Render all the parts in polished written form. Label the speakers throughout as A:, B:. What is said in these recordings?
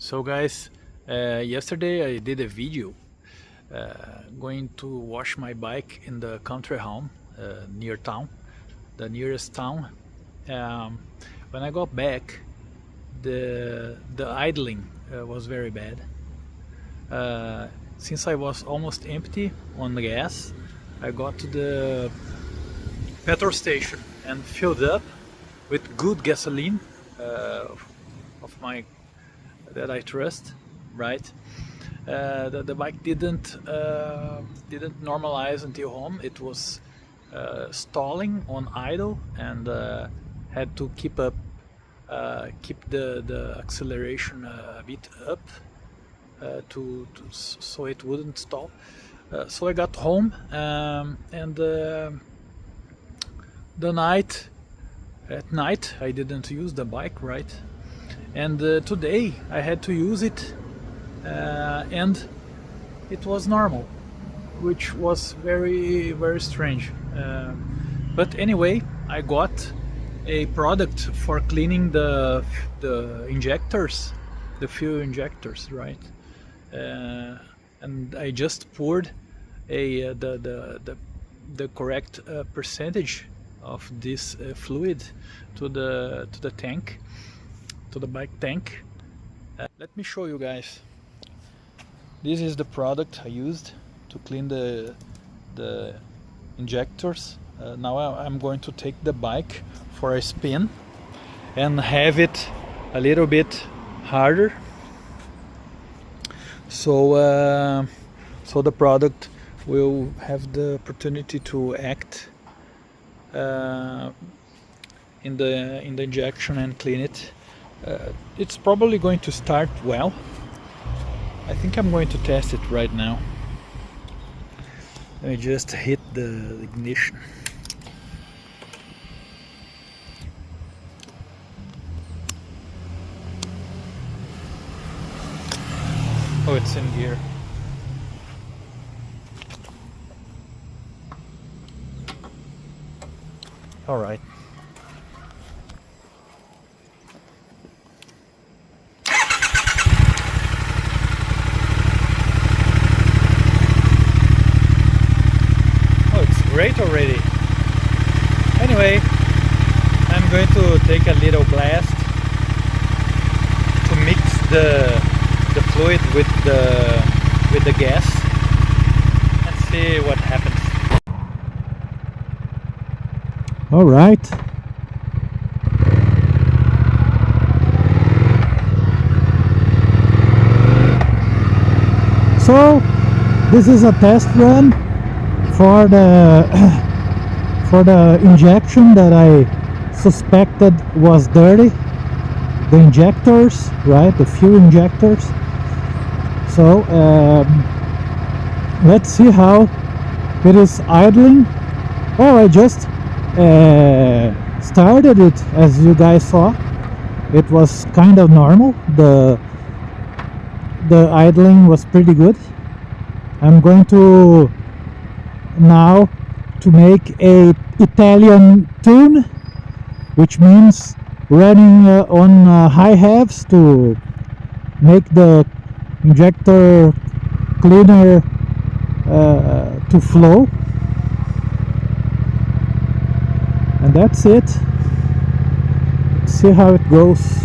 A: So guys, yesterday I did a video going to wash my bike in the country home near town, the nearest town. When I got back, the idling was very bad. Since I was almost empty on the gas, I got to the petrol station and filled up with good gasoline of my that I trust, right? The bike didn't normalize until home. It was stalling on idle and had to keep the acceleration a bit up so it wouldn't stall. So I got home and at night I didn't use the bike, right? And today I had to use it and it was normal, which was very strange. But anyway, I got a product for cleaning the injectors, the fuel injectors, right? And I just poured the correct percentage of this fluid to the tank, to the bike tank. Let me show you guys. This is the product I used to clean the injectors. Now I'm going to take the bike for a spin and have it a little bit harder, so the product will have the opportunity to act in the injection and clean it. It's probably going to start well. I think I'm going to test it right now. Let me just hit the ignition. Oh, it's in gear. All right. Great already. Anyway, I'm going to take a little blast to mix the fluid with the gas and see what happens. All right. So this is a test run for the injection that I suspected was dirty, the injectors, right, the fuel injectors. So let's see how it is idling. Oh, I just started it, as you guys saw. It was kind of normal. The idling was pretty good. I'm going to now to make a Italian tune, which means running on high halves to make the injector cleaner to flow, and that's it. Let's see how it goes.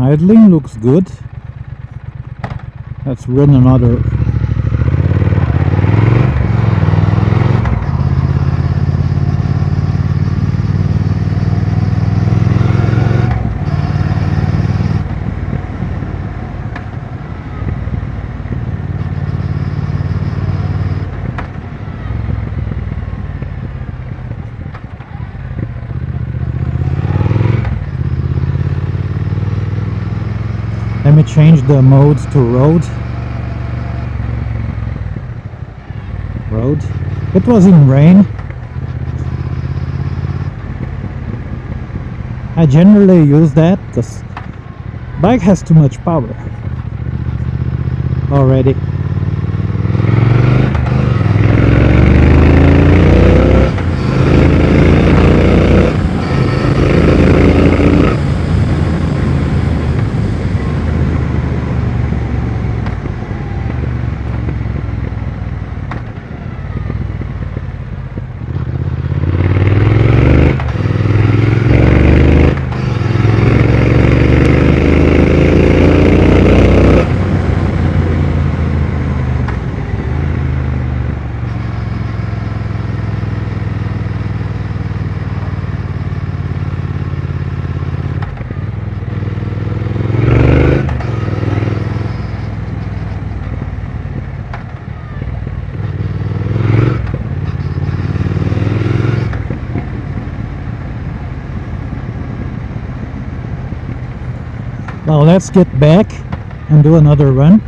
A: Idling looks good. Let's run another. Let me change the mode to road. Road. It was in rain. I generally use that because bike has too much power already. Now let's get back and do another run.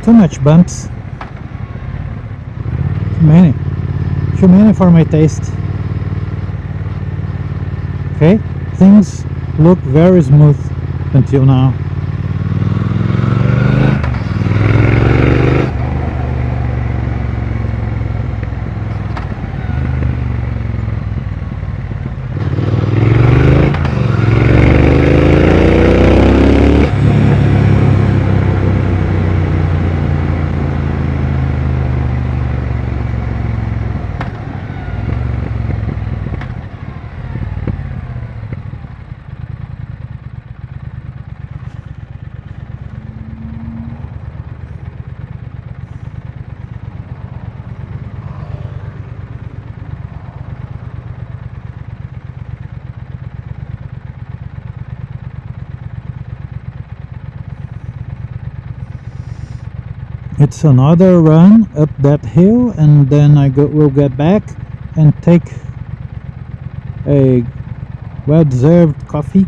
A: Too much bumps. Too many for my taste. Okay, things look very smooth until now. It's another run up that hill, and then we'll get back and take a well-deserved coffee.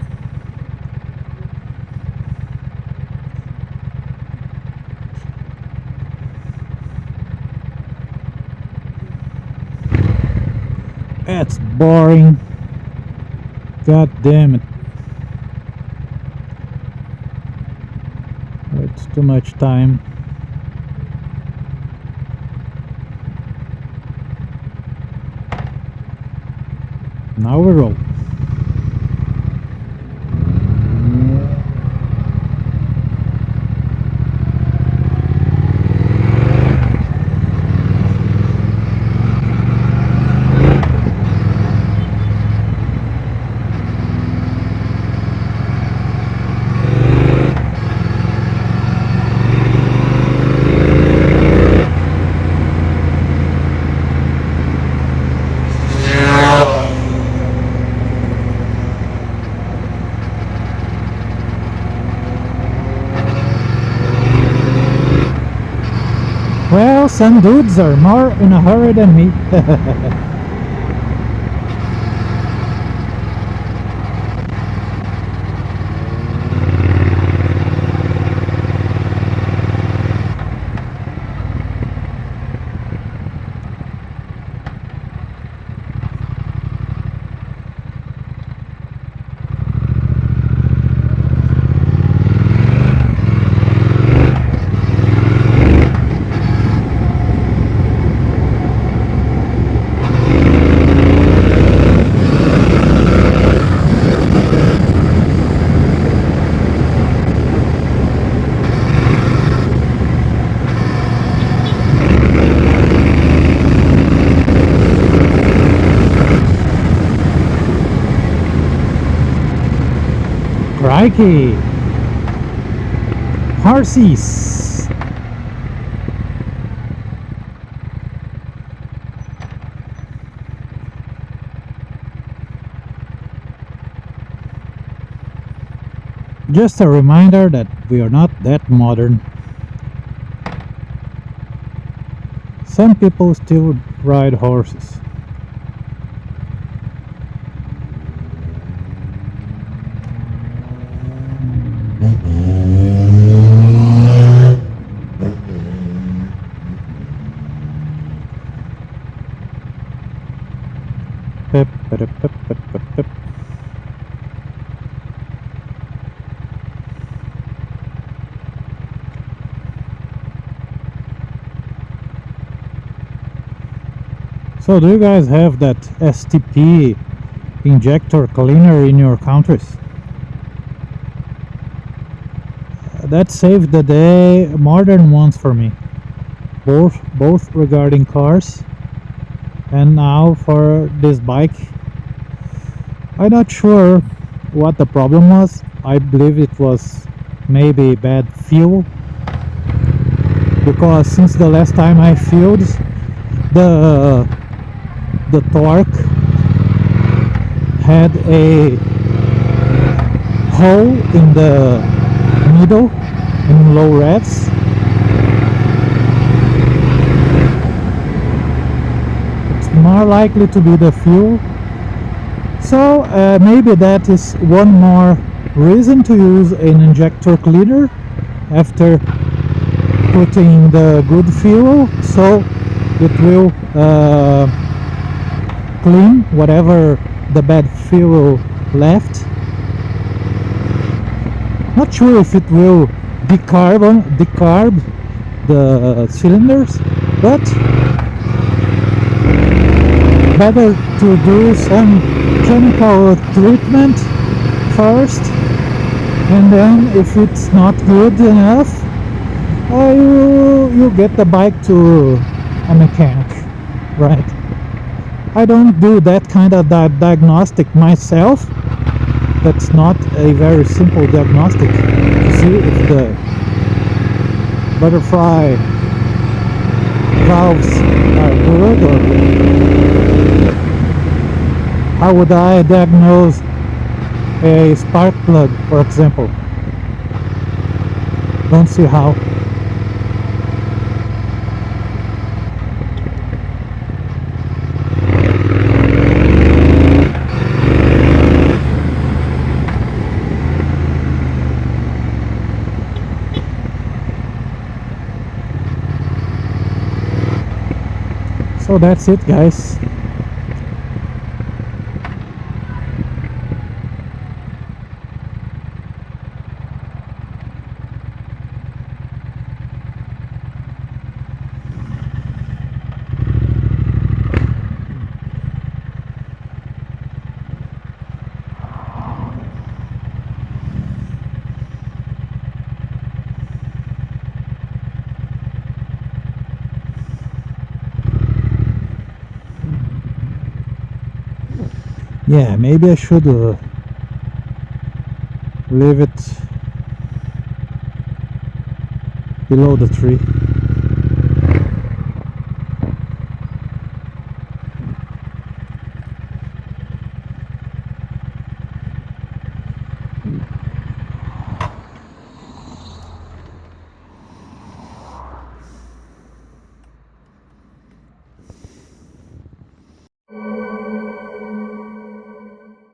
A: It's boring. God damn it. It's too much time. Now we roll. some dudes are more in a hurry than me. Crikey! Horses! Just a reminder that we are not that modern. Some people still ride horses. Pep, pep, pep, pep, pep, pep. So do you guys have that STP injector cleaner in your countries? That saved the day more than once for me, both regarding cars and now for this bike. I'm not sure what the problem was. I believe it was maybe bad fuel, because since the last time I fueled, the torque had a hole in the middle in low revs. It's more likely to be the fuel. So maybe that is one more reason to use an injector cleaner after putting the good fuel, so it will clean whatever the bad fuel left. Not sure if it will decarb the cylinders, but better to do some chemical treatment first, and then if it's not good enough, you get the bike to a mechanic, right? I don't do that kind of diagnostic myself. That's not a very simple diagnostic to see if the butterfly valves are good, or how would I diagnose a spark plug, for example? Don't see how. So that's it, guys. Yeah, maybe I should leave it below the tree.